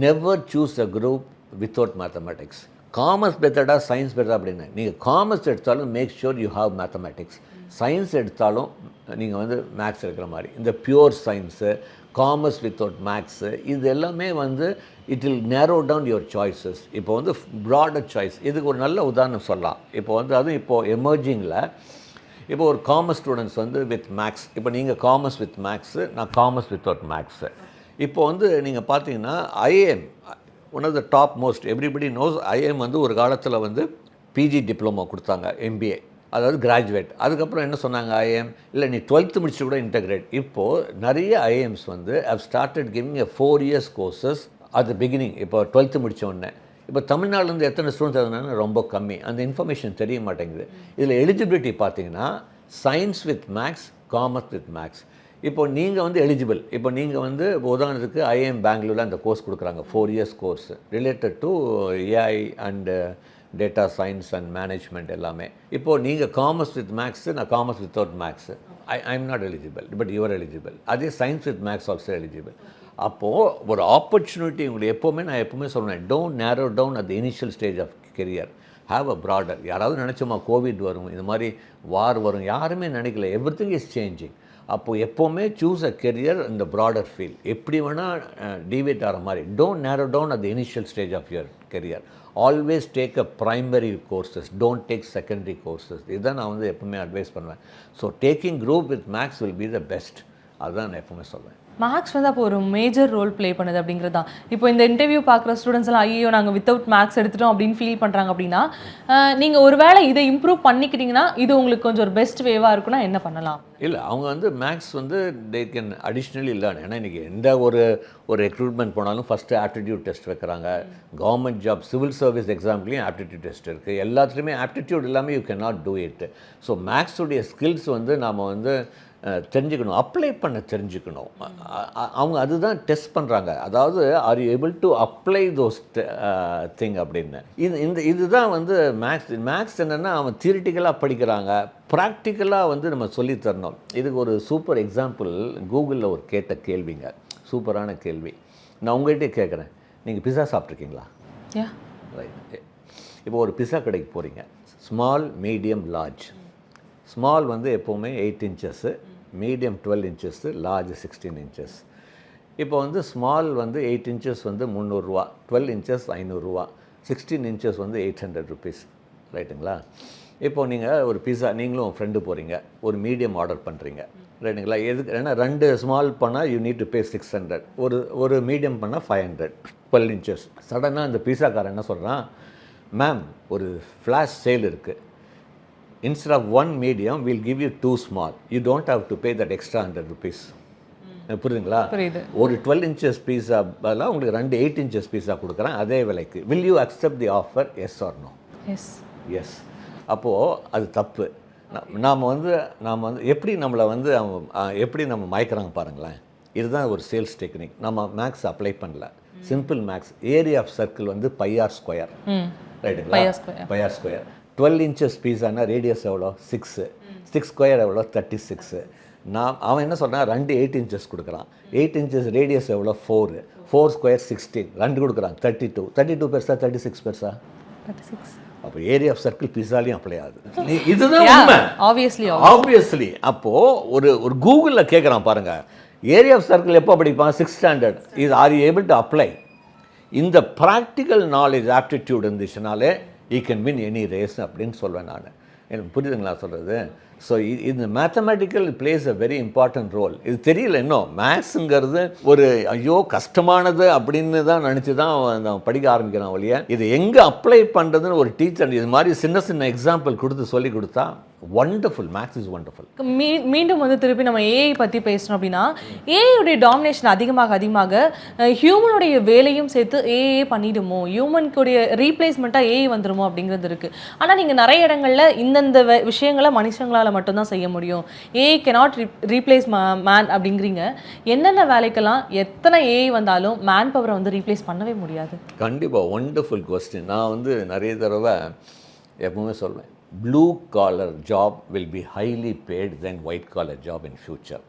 never choose a group without mathematics. Commerce பெட்டரா சயின்ஸ் பெட்டரா அப்படின்னு. நீங்கள் காமர்ஸ் எடுத்தாலும் make sure you have mathematics. Science எடுத்தாலும் நீங்கள் வந்து மேக்ஸ் எடுக்கிற மாதிரி. இந்த pure science, commerce without maths, இது எல்லாமே வந்து it will narrow down your choices. இப்போ வந்து ப்ராடர் சாய்ஸ். இதுக்கு ஒரு நல்ல உதாரணம் சொல்லலாம். இப்போ வந்து அதுவும் இப்போது எமர்ஜிங்கில் இப்போ ஒரு காமர்ஸ் ஸ்டூடெண்ட்ஸ் வந்து வித் மேக்ஸ். இப்போ நீங்கள் காமர்ஸ் வித் மேக்ஸு, நான் காமர்ஸ் வித்தவுட் மேக்ஸு. இப்போ வந்து நீங்கள் பார்த்தீங்கன்னா IIM one of the top most, everybody knows. IIM வந்து ஒரு காலத்தில் வந்து பிஜி டிப்ளமோ கொடுத்தாங்க, எம்பிஏ, அதாவது கிராஜுவேட். அதுக்கப்புறம் என்ன சொன்னாங்க, ஐஏஎம் இல்லை நீ 12th முடிச்சு கூட இன்டெகிரேட். இப்போது நிறைய ஐஏஎம்ஸ் வந்து have started giving a 4 years courses at the beginning. இப்போ 12th முடித்த உடனே இப்போ தமிழ்நாடுலேருந்து எத்தனை ஸ்டூடெண்ட்ஸ் இருந்தாலும் ரொம்ப கம்மி. அந்த இன்ஃபர்மேஷன் தெரிய மாட்டேங்குது. இதில் எலிஜிபிலிட்டி பார்த்தீங்கன்னா science with maths, commerce with maths. இப்போ நீங்கள் வந்து எலிஜிபிள். இப்போ நீங்கள் வந்து உதாரணத்துக்கு ஐஏஎம் பெங்களூரில் அந்த கோர்ஸ் கொடுக்குறாங்க, 4 years course related to AI and data science and management எல்லாமே. இப்போது நீங்கள் காமர்ஸ் வித் மேக்ஸு, நான் commerce without maths, I am not eligible, but you're eligible. அதே science with maths also eligible. அப்போது ஒரு ஆப்பர்ச்சுனிட்டி உங்களுக்கு எப்போவுமே, நான் எப்போவுமே சொல்லுவேன், don't narrow down at the initial stage of career, have a broader. யாராவது நினச்சோமா கோவிட் வரும், இந்த மாதிரி வார் வரும், யாருமே நினைக்கல. Everything is changing. அப்போது எப்போவுமே சூஸ் அ கெரியர் இந்த ப்ராடர் ஃபீல்ட். எப்படி வேணால் டிவேட் ஆகிற மாதிரி, don't narrow down at the initial stage of your career. Always take a primary courses, don't take secondary courses. இதுதான் நான் வந்து எப்பவுமே அட்வைஸ் பண்ணுவேன். So taking group with maths will be the best. அதுதான் நான் எப்பவுமே சொல்வேன். மேக்ஸ் வந்து அப்போ ஒரு மேஜர் ரோல் ப்ளே பண்ணுது அப்படிங்கிறது தான். இப்போ இந்த இன்டர்வியூ பார்க்குற ஸ்டூடெண்ட்ஸ் எல்லாம் ஐயோ நாங்கள் வித்தவுட் மேக்ஸ் எடுத்துட்டோம் அப்படின்னு ஃபீல் பண்ணுறாங்க அப்படின்னா, நீங்கள் ஒரு வேளை இதை இம்ப்ரூவ் பண்ணிக்கிட்டீங்கன்னா இது உங்களுக்கு கொஞ்சம் ஒரு பெஸ்ட் வேவாக இருக்குன்னா என்ன பண்ணலாம்? இல்லை, அவங்க வந்து மேக்ஸ் வந்து தே கேன் அடிஷ்னலி லேர்ன். ஏன்னா இன்றைக்கி எந்த ஒரு ரெக்ரூட்மெண்ட் போனாலும் ஃபஸ்ட்டு ஆப்டிடியூட் டெஸ்ட் வைக்கிறாங்க. கவர்மெண்ட் ஜாப், சிவில் சர்வீஸ் எக்ஸாம்லேயும் ஆப்டிடியூட் டெஸ்ட் இருக்குது. எல்லாத்துலேயுமே ஆப்டிடியூட் இல்லாமல் you can not do it. So மேக்ஸுடைய ஸ்கில்ஸ் வந்து நாம் வந்து தெரிஞ்சுக்கணும், அப்ளை பண்ண தெரிஞ்சுக்கணும். அவங்க அதுதான் டெஸ்ட் பண்ணுறாங்க. அதாவது R you able to apply those thing அப்படின்னு. இதுதான் வந்து மேக்ஸ் என்னென்னா அவன் தியரிட்டிக்கலாக படிக்கிறாங்க, ப்ராக்டிக்கலாக வந்து நம்ம சொல்லித்தரணும். இதுக்கு ஒரு சூப்பர் எக்ஸாம்பிள் கூகுளில் ஒரு கேட்ட கேள்விங்க, சூப்பரான கேள்வி. நான் உங்கள்கிட்டே கேட்குறேன், நீங்கள் பிஸா சாப்பிட்ருக்கீங்களா? ரைட். இப்போ ஒரு பிஸா கடைக்கு போகிறீங்க, ஸ்மால், மீடியம், லார்ஜ். ஸ்மால் வந்து எப்போவுமே 8 inches, medium 12 inches, large 16 inches. இப்போ வந்து ஸ்மால் வந்து 8 inches வந்து 300 ரூபா, 12 inches 500 ரூபா, 16 inches வந்து 800 rupees. ரைட்டுங்களா? இப்போது நீங்கள் ஒரு பிஸா, நீங்களும் உங்கள் ஃப்ரெண்டு போகிறீங்க, ஒரு மீடியம் ஆர்டர் பண்ணுறீங்க. ரைட்டுங்களா? எதுக்கு? ஏன்னா 2 ஸ்மால் பண்ணால் யூ நீட் டு பே 600, ஒரு மீடியம் பண்ணால் 500, 12 inches. சடனாக இந்த பீஸாக்காரன் என்ன சொல்கிறான், மேம் ஒரு ஃப்ளாஷ் சேல் இருக்குது, instead of 1 medium we'll give you 2 small, you don't have to pay that extra 100 rupees. புரியுதுங்களா? ஒரு 12 inches பீஸா பதிலாக உங்களுக்கு 2 8 inches பீஸா கொடுக்குறேன் அதே விலைக்கு. will you accept the offer, yes or no? Yes. அப்போது அது தப்பு. நாம் வந்து எப்படி நம்மளை வந்து எப்படி நம்ம மயக்கிறாங்க பாருங்களேன். இதுதான் ஒரு சேல்ஸ் டெக்னிக். நம்ம மேக்ஸ் அப்ளை பண்ணல, simple maths. Area of circle வந்து பைஆர் ஸ்கொயர். ரைட்டுங்களா? Pi r square. 12 inches பீஸானா ரேடியஸ் எவ்வளோ? 6. 6 ஸ்கொயர் எவ்வளோ? 36. அவன் என்ன சொல்கிறான், 2 8 inches கொடுக்குறான். 8 inches ரேடியஸ் எவ்வளோ? 4. 4 ஸ்கொயர் 16, 2 கொடுக்குறான் 32. 32 பெருசா 36 பெருசா? 36. அப்போ ஏரியா ஆஃப் சர்க்கிள் பீஸாலையும் அப்ளை ஆகுது. இதுதான் உண்மை. ஆப்வியஸ்லி. அப்போது ஒரு கூகுளில் கேட்குறான் பாருங்கள், ஏரியா ஆஃப் சர்க்கிள் எப்போ படிப்பான்? 6th standard. இது are you able to apply? இந்த ப்ராக்டிக்கல் நாலேஜ் ஆப்டிடியூட் இருந்துச்சுனாலே he can win any race அப்படின்னு சொல்வேன் நான். எனக்கு புரியுதுங்களா சொல்கிறது? ஸோ இந்த mathematical plays a very important role. இது தெரியல இன்னும். மேக்ஸுங்கிறது ஒரு ஐயோ கஷ்டமானது அப்படின்னு தான் நினச்சி தான் நான் படிக்க ஆரம்பிக்கிறேன் ஒழிய, இது எங்கே அப்ளை பண்ணுறதுன்னு ஒரு டீச்சர் இது மாதிரி சின்ன சின்ன எக்ஸாம்பிள் கொடுத்து சொல்லி கொடுத்தா வண்டர்ஃபுல். Maths is wonderful. மீண்டும் வந்து திருப்பி நம்ம ஏஐ பற்றி பேசணும் அப்படின்னா, ஏஐயுடைய டாமினேஷன் அதிகமாக ஹியூமனுடைய வேலையும் சேர்த்து ஏஐ பண்ணிடுமோ, ஹியூமனுக்குடைய ரீப்ளேஸ்மெண்ட்டாக ஏஐ வந்துடுமோ அப்படிங்கிறது இருக்குது. ஆனால் நீங்கள் நிறைய இடங்களில் இந்தந்த விஷயங்களை மனுஷங்களால் மட்டும்தான் செய்ய முடியும், ஏஐ cannot ரீப்ளேஸ் மேன் அப்படிங்கிறீங்க. என்னென்ன வேலைக்கெல்லாம் எத்தனை ஏஐ வந்தாலும் மேன் பவரை வந்து ரீப்ளேஸ் பண்ணவே முடியாது? கண்டிப்பாக. Wonderful question. நான் வந்து நிறைய தடவை எப்பவுமே சொல்வேன், blue collar job will be highly paid than white collar job in future.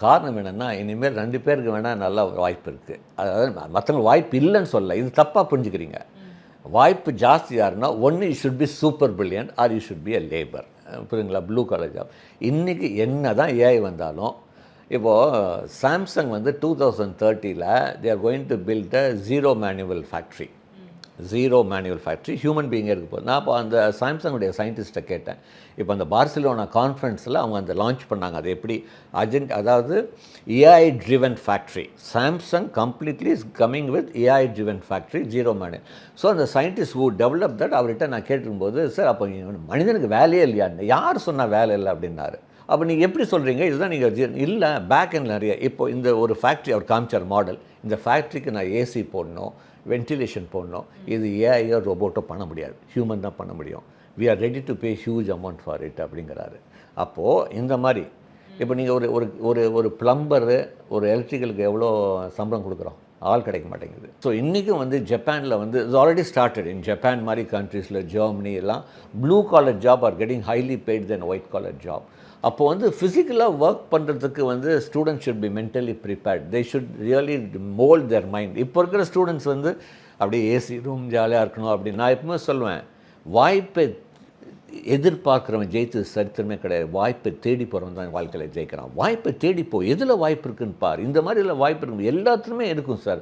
காரணம் என்னென்னா, இனிமேல் 2 பேருக்கு வேணால் நல்ல வாய்ப்பு இருக்குது. அதாவது மற்றவங்க வாய்ப்பு இல்லைன்னு சொல்ல, இது தப்பாக புரிஞ்சுக்கிறீங்க. வாய்ப்பு ஜாஸ்தி யாருன்னா, ஒன்று you should be super brilliant or you should be a labour. புரியுங்களா? Blue collar job. இன்றைக்கி என்ன தான் ஏஐ வந்தாலும், இப்போது சாம்சங் வந்து 2030 they are going to build a zero manual factory. Human பீயிங்கே இருக்க போகுது. நான் இப்போ அந்த சாம்சங்குடைய சயின்டிஸ்ட்டை கேட்டேன். இப்போ அந்த பார்சிலோனா கான்ஃபரன்ஸில் அவங்க அந்த லான்ச் பண்ணாங்க. அது எப்படி அதாவது AI driven factory. Samsung completely is coming with AI driven factory, zero menu. So அந்த சயின்டிஸ்ட் ஹூ டெவலப் தட் அவர்கிட்ட நான் கேட்டிருக்கும்போது, சார் அப்போ மனிதனுக்கு வேலையே இல்லையான்னு. யார் சொன்னால் வேலை இல்லை அப்படின்னாரு. அப்போ நீங்கள் எப்படி சொல்கிறீங்க? இதுதான் நீங்கள் இல்லை, பேக் எண்ட் நிறைய. இப்போ இந்த ஒரு ஃபேக்ட்ரி அவர் காமிச்சார் மாடல். இந்த ஃபேக்ட்ரிக்கு நான் ஏசி போடணும், வென்டிலேஷன் போடணும். இது ஏஐயோ ரோபோட்டோ பண்ண முடியாது, ஹியூமன் தான் பண்ண முடியும். We are ready to pay huge amount for it அப்படிங்கிறாரு. அப்போது இந்த மாதிரி இப்போ நீங்கள் ஒரு பிளம்பரு, ஒரு எலக்ட்ரிக்கலுக்கு எவ்வளோ சம்பளம் கொடுக்குறோம்? ஆள் கிடைக்க மாட்டேங்குது. ஸோ இன்றைக்கும் வந்து ஜப்பானில் வந்து it's already started in Japan மாதிரி கண்ட்ரீஸில், ஜெர்மனி எல்லாம் blue collar job are getting highly paid then white collar job. அப்போது வந்து ஃபிசிக்கலாக ஒர்க் பண்ணுறதுக்கு வந்து students should be mentally prepared. They should really mould their mind. இப்போ இருக்கிற ஸ்டூடெண்ட்ஸ் வந்து அப்படியே ஏசி ரூம் ஜாலியாக இருக்கணும் அப்படின்னு நான் எப்பவுமே சொல்லுவேன். வாய்ப்பை எதிர்பார்க்குறவன் ஜெயித்தது சரித்திரமே கிடையாது. வாய்ப்பை தேடி போகிறவன் தான் வாழ்க்கையில் ஜெயிக்கிறான். வாய்ப்பை தேடிப்போ, எதில் வாய்ப்பு இருக்குன்னு பார். இந்த மாதிரிலாம் வாய்ப்பு இருக்கு, எல்லாத்துலேயுமே இருக்கும் சார்.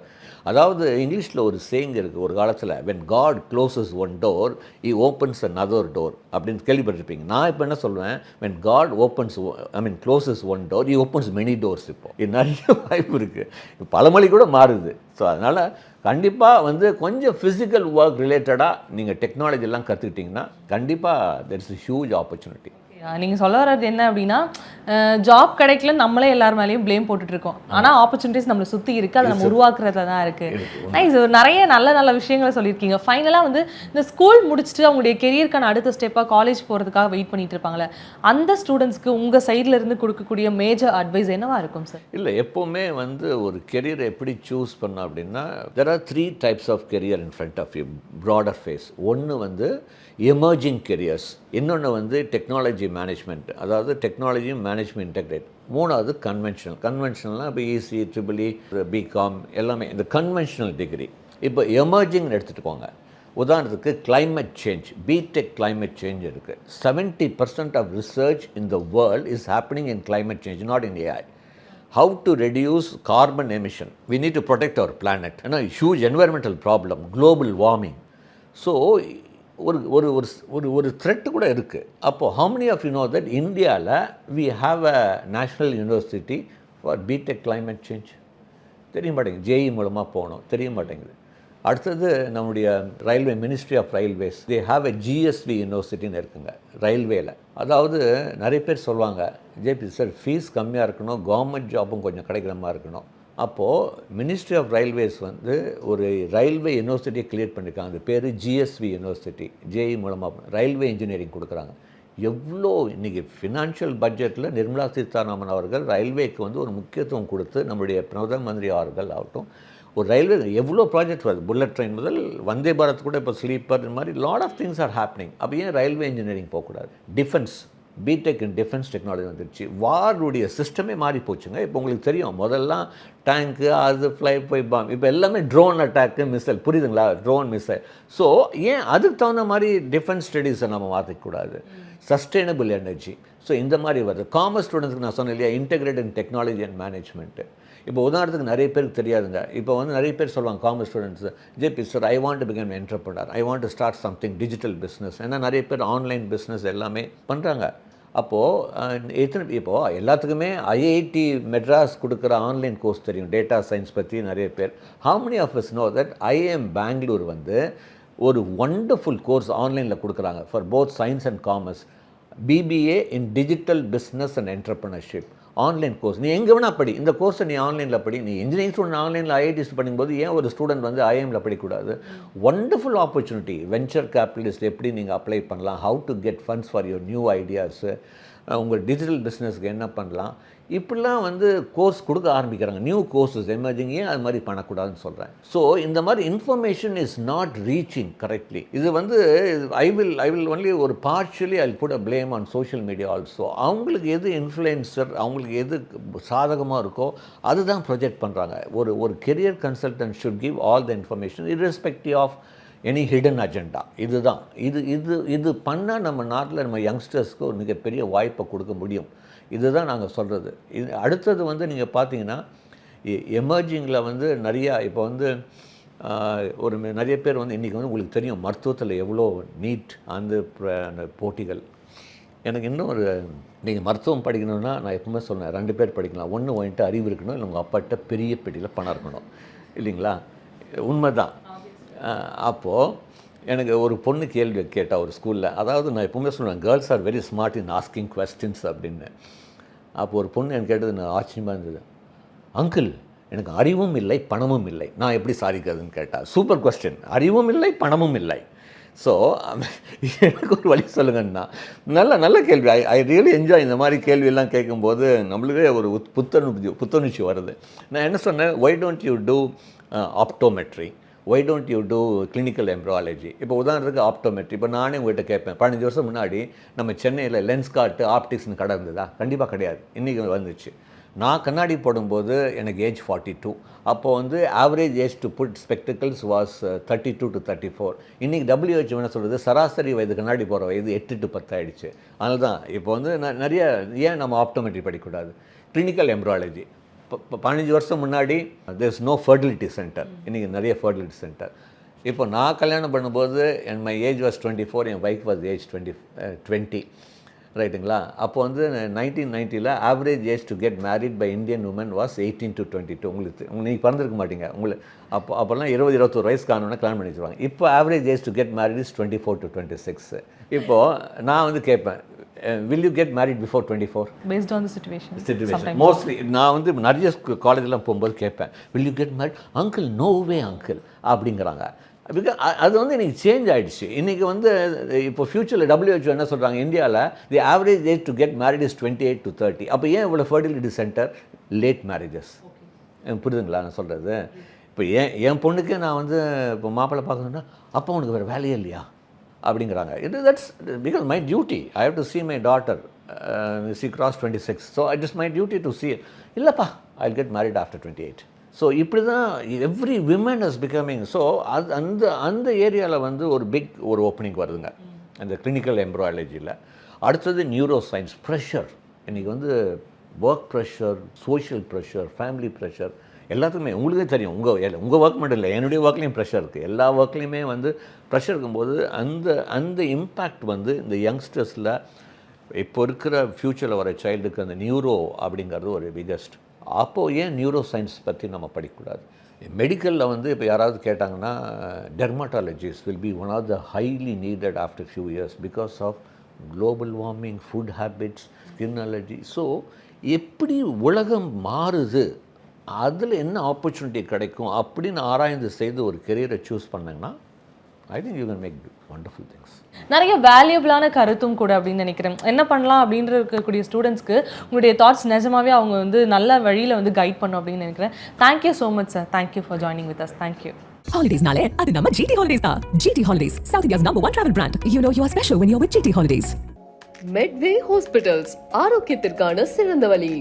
அதாவது இங்கிலீஷில் ஒரு சேயிங் இருக்குது ஒரு காலத்தில், when God closes one door he opens another door அப்படின்னு கேள்விப்பட்டிருப்பீங்க. நான் இப்போ என்ன சொல்லுவேன், when God closes one door he opens many doors. இப்போ இது நிறைய வாய்ப்பு இருக்குது, பழமொழி கூட மாறுது. ஸோ அதனால் கண்டிப்பாக கொஞ்சம் ஃபிசிக்கல் ஒர்க் ரிலேட்டடாக நீங்கள் டெக்னாலஜிலாம் கற்றுக்கிட்டிங்கன்னா கண்டிப்பாக there is a huge opportunity. நீங்கள் சொல்ல வர்றது என்ன அப்படின்னா, ஜாப் கிடைக்கல நம்மளே எல்லார் மேலேயும் ப்ளேம் போட்டுட்ருக்கோம். ஆனால் ஆப்பர்ச்சுனிட்டிஸ் நம்மளை சுற்றி இருக்குது, அதை நம்ம உருவாக்குறதுல தான் இருக்குது. நைஸ், நிறைய நல்ல நல்ல விஷயங்களை சொல்லியிருக்கீங்க. ஃபைனலாக இந்த ஸ்கூல் முடிச்சுட்டு அவங்களுடைய கெரியருக்கான அடுத்த ஸ்டெப்பாக காலேஜ் போகிறதுக்காக வெயிட் பண்ணிட்டு இருப்பாங்களே, அந்த ஸ்டூடெண்ட்ஸ்க்கு உங்கள் சைடில் இருந்து கொடுக்கக்கூடிய மேஜர் அட்வைஸ் என்னவா இருக்கும் சார்? இல்லை, எப்போவுமே ஒரு கெரியரை எப்படி சூஸ் பண்ண அப்படின்னா, there are 3 types of career in front of you, broader phase. ஒன்று எமர்ஜிங் கெரியர்ஸ், இன்னொன்று டெக்னாலஜி மேனேஜ்மெண்ட், அதாவது டெக்னாலஜியும் மேனேஜ்மெண்ட் இன்டெகிரேட். மூணாவது கன்வென்ஷனல்னால் இப்போ ECE, EEE, BCom எல்லாமே இந்த கன்வென்ஷனல் டிகிரி. இப்போ எமர்ஜிங்னு எடுத்துகிட்டு போங்க. உதாரணத்துக்கு climate change, BTech climate change இருக்குது. 70% of research in the world is happening in climate change, not in AI. How to reduce carbon emission. We need to protect our planet. Huge environmental problem, global warming. So ஒரு thread கூட இருக்குது. அப்போது how many of you know that இந்தியாவில் we have a national university for BTech climate change? தெரிய மாட்டேங்குது. JEE மூலமாக போகணும், தெரிய மாட்டேங்குது. அடுத்தது நம்முடைய railway, ministry of railways, they have a GSV யூனிவர்சிட்டின்னு இருக்குங்க ரயில்வேல. அதாவது நிறைய பேர் சொல்லுவாங்க, ஜேபி சார் ஃபீஸ் கம்மியாக இருக்கணும், கவர்மெண்ட் ஜாப்பும் கொஞ்சம் கிடைக்கிற மாதிரி இருக்கணும். அப்போது மினிஸ்ட்ரி ஆஃப் ரயில்வேஸ் ஒரு ரயில்வே யூனிவர்சிட்டியை கிரியேட் பண்ணியிருக்காங்க. அது பேர் GSV யூனிவர்சிட்டி. JEE மூலமாக ரயில்வே இன்ஜினியரிங் கொடுக்குறாங்க. எவ்வளோ இன்றைக்கி ஃபினான்ஷியல் பட்ஜெட்டில் நிர்மலா சீதாராமன் அவர்கள் ரயில்வேக்கு ஒரு முக்கியத்துவம் கொடுத்து, நம்முடைய பிரதம மந்திரி அவர்கள் ஆகட்டும், ஒரு ரயில்வே எவ்வளோ ப்ராஜெக்ட் வருது, புல்லட் ட்ரெயின் முதல் வந்தே பாரத் கூட இப்போ ஸ்லீப்பர், இந்த மாதிரி lot of things are happening. அப்போ ஏன் ரயில்வே இன்ஜினியரிங் போகக்கூடாது? Defence, BTech in defence technology வந்துடுச்சு. வாருடைய சிஸ்டமே மாறி போச்சுங்க. இப்போ உங்களுக்கு தெரியும், முதல்லாம் டேங்க்கு, அது போய் பாம், இப்போ எல்லாமே ட்ரோன் அட்டாக்கு, மிசைல், புரியுதுங்களா? Drone, missile. ஸோ ஏன் அதுக்கு தகுந்த மாதிரி டிஃபென்ஸ் ஸ்டடீஸை நம்ம மாற்றிக்கூடாது? Sustainable energy. ஸோ இந்த மாதிரி வருது. காமர்ஸ் ஸ்டூடெண்ட்ஸ்க்கு நான் சொன்னேன் இல்லையா, இன்டெகிரேட்டட் டெக்னாலஜி அண்ட் மேனேஜ்மெண்ட்டு. இப்போ உதாரணத்துக்கு நிறைய பேருக்கு தெரியாதுங்க. இப்போ நிறைய பேர் சொல்லுவாங்க commerce students, JP sir I want to become entrepreneur, I want to start something digital business. ஏன்னா நிறைய பேர் ஆன்லைன் பிஸ்னஸ் எல்லாமே பண்ணுறாங்க. அப்போது இப்போது எல்லாத்துக்குமே IIT மெட்ராஸ் கொடுக்குற ஆன்லைன் கோர்ஸ் தெரியும், டேட்டா சயின்ஸ் பற்றி நிறைய பேர். how many of us know that IIM Bangalore ஒரு ஒண்டர்ஃபுல் கோர்ஸ் ஆன்லைனில் கொடுக்குறாங்க for both science and commerce, BBA in digital business and entrepreneurship. Online course நீ எங்கே வேணால் படி, இந்த கோர்ஸை நீ ஆன்லைனில் படி. நீ இன்ஜினியரிங் ஸ்டூடெண்ட் ஆன்லைனில் IITs படிக்கும்போது ஏன் ஒரு ஸ்டூடெண்ட் IIMல படிக்கக்கூடாது? Wonderful opportunity. வெஞ்சர் கேபிட்டலிஸ்ட் எப்படி நீங்கள் அப்ளை பண்ணலாம், how to get funds for your new ideas, உங்கள் டிஜிட்டல் பிஸ்னஸ்க்கு என்ன பண்ணலாம், இப்படிலாம் கோர்ஸ் கொடுக்க ஆரம்பிக்கிறாங்க. New courses emerging. ஏன் அது மாதிரி பண்ணக்கூடாதுன்னு சொல்கிறேன். ஸோ இந்த மாதிரி information is not reaching correctly. இது ஐ வில் ஒன்லி ஒரு partially I put a blame on social media also. அவங்களுக்கு எது இன்ஃப்ளூயன்சர், அவங்களுக்கு எது சாதகமாக இருக்கோ அதுதான் ப்ரொஜெக்ட் பண்ணுறாங்க. ஒரு career consultant should give all the information irrespective of any hidden agenda. இதுதான் இது பண்ணால் நம்ம நாட்டில் நம்ம யங்ஸ்டர்ஸ்க்கு ஒரு மிகப்பெரிய வாய்ப்பை கொடுக்க முடியும். இதுதான் நாங்கள் சொல்கிறது. இது அடுத்தது நீங்கள் பார்த்தீங்கன்னா எமர்ஜிங்கில் நிறையா இப்போ ஒரு நிறைய பேர் இன்றைக்கி உங்களுக்கு தெரியும் மருத்துவத்தில் எவ்வளோ நீட் அந்த போட்டிகள். எனக்கு இன்னும் நீங்கள் மருத்துவம் படிக்கணும்னா நான் எப்பவுமே சொன்னேன், 2 பேர் படிக்கலாம். ஒன்று உன்கிட்ட அறிவு இருக்கணும், இல்லை உங்கள் அப்பாட்ட பெரிய பெட்டியில் பணம் இருக்கணும், இல்லைங்களா? உண்மை தான். அப்போது எனக்கு ஒரு பொண்ணு கேள்வி கேட்டால் ஒரு ஸ்கூலில், அதாவது நான் எப்பவுமே சொல்லுவேன் girls are very smart in asking questions அப்படின்னு. அப்போ ஒரு பொண்ணு எனக்கு கேட்டது நான் ஆச்சரியமாக இருந்தது, அங்கிள் எனக்கு அறிவும் இல்லை பணமும் இல்லை, நான் எப்படி சாதிக்கிறதுன்னு கேட்டால். Super question. அறிவும் இல்லை பணமும் இல்லை. ஸோ எனக்கு ஒரு வழி சொல்லுங்கன்னா, நல்ல கேள்வி. ஐ ரியலி என்ஜாய் இந்த மாதிரி கேள்வியெல்லாம் கேட்கும்போது நம்மளுக்கே ஒரு புத்துணர்ச்சி வருது. நான் என்ன சொன்னேன், why don't you do optometry, why don't you do clinical embryology. இப்போ உதாரணத்துக்கு ஆப்டோமெட்ரி. இப்போ நானே உங்கள்கிட்ட கேட்பேன், 15 வருஷம் முன்னாடி நம்ம சென்னையில் லென்ஸ் கார்ட்டு ஆப்டிக்ஸ்னு கடை இருந்ததா? கண்டிப்பாக கிடையாது. இன்றைக்கி வந்துச்சு. நான் கண்ணாடி போடும்போது எனக்கு ஏஜ் 42. அப்போ வந்து average age to put spectacles was 32 to 34. இன்றைக்கி WHO என்ன சொல்கிறது, சராசரி வயது கண்ணாடி போகிற வயது 8 to 10 ஆகிடுச்சு. அதனால தான் இப்போ வந்து நிறைய ஏன் நம்ம ஆப்டோமெட்ரி படிக்கக்கூடாது, கிளினிக்கல் எம்ப்ராலஜி. இப்போ 15 வருஷம் முன்னாடி there is no fertility centre, இன்றைக்கி நிறைய ஃபர்டிலிட்டி சென்டர். இப்போ நான் கல்யாணம் பண்ணும்போது மை ஏஜ் வாஸ் 24, என் ஒய்ஃப் வாஸ் ஏஜ் 20 ரைட்டுங்களா. அப்போ வந்து 1990 average age to get married by Indian woman was 18 to 22. உங்களுக்கு நீங்கள் பிறந்திருக்க மாட்டீங்க. அப்போல்லாம் 20-21 வயசு காணோன்னா கல்யாணம் பண்ணி வச்சுருவாங்க. இப்போ average age to get married is 24 to 26. இப்போது நான் வந்து கேட்பேன், will you get married before 24? Based on the situation mostly நான் வந்து நிறைய காலேஜெலாம் போகும்போது கேட்பேன், will you get married? Uncle, no way uncle அப்படிங்கிறாங்க. பிகாஸ் அது வந்து இன்றைக்கி சேஞ்ச் ஆகிடுச்சு. இன்றைக்கி வந்து இப்போ ஃப்யூச்சரில் WHO என்ன சொல்கிறாங்க, இந்தியாவில் the average age to get married is 28 to 30. அப்போ ஏன் இவ்வளோ ஃபர்டிலிட்டி சென்டர், லேட் மேரேஜஸ்? புரியுதுங்களா நான் சொல்கிறது? இப்போ என் பொண்ணுக்கே நான் வந்து இப்போ மாப்பிள்ளை பார்க்கணுன்னா, அப்போ உனக்கு வேறு வேலையே இல்லையா அப்படிங்கிறாங்க. That's because my duty. I have to see my daughter. She crossed 26. So it is my duty to see. இல்லைப்பா, I'll get married after 28. So இப்படி தான் every women is becoming. So அது அந்த ஏரியாவில் வந்து ஒரு ஓப்பனிங் வருதுங்க அந்த கிளினிக்கல் எம்ப்ராலஜியில். அடுத்தது நியூரோ சயின்ஸ். ப்ரெஷர் இன்றைக்கி வந்து work pressure, social pressure, family pressure, எல்லாத்துக்குமே உங்களுக்கே தெரியும். உங்கள் ஒர்க் மட்டும் இல்லை, என்னுடைய ஒர்க்லேயும் ப்ரெஷர் இருக்குது. எல்லா ஒர்க்லேயுமே வந்து ப்ரெஷர் இருக்கும்போது அந்த இம்பேக்ட் வந்து இந்த யங்ஸ்டர்ஸில் இப்போ இருக்கிற ஃப்யூச்சரில் வர சைல்டுக்கு அந்த நியூரோ அப்படிங்கிறது ஒரு பிகஸ்ட். அப்போது ஏன் நியூரோ சயின்ஸ் பற்றி நம்ம படிக்கக்கூடாது? மெடிக்கலில் வந்து இப்போ யாராவது கேட்டாங்கன்னா, dermatologist will be one of the highly needed after few years because of global warming, food habits, skin allergy. So எப்படி உலகம் மாறுது, அதில் என்ன ஆப்பர்ச்சுனிட்டி கிடைக்கும் அப்படின்னு ஆராய்ந்து செய்து ஒரு கெரியரை சூஸ் பண்ணிங்கன்னா I think you can make wonderful things. நிறைய வேல்யூபிளான கருத்தும் கூட அப்படின்னு நினைக்கிறேன். என்ன பண்ணலாம் அப்படின்ற இருக்கக்கூடிய ஸ்டூடெண்ட்ஸ்க்கு உங்களுடைய தாட்ஸ் நிஜமாவே அவங்க வந்து நல்ல வழியில் வந்து கைட் பண்ணும் அப்படின்னு நினைக்கிறேன். Thank you so much sir. Thank you for joining with us. Thank you. Holidays-nale, அது நம்ம GT Holidays தான். GT Holidays, South India's #1 travel brand. You know you are special when you're with GT Holidays. Medway Hospitals, ஆரோக்கியத்திற்கான சிறந்த வழி.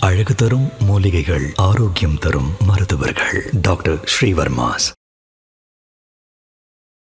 அழகு தரும் மூலிகைகள், ஆரோக்கியம் தரும் மருத்துவர்கள். டாக்டர் ஸ்ரீவர்மாஸ்.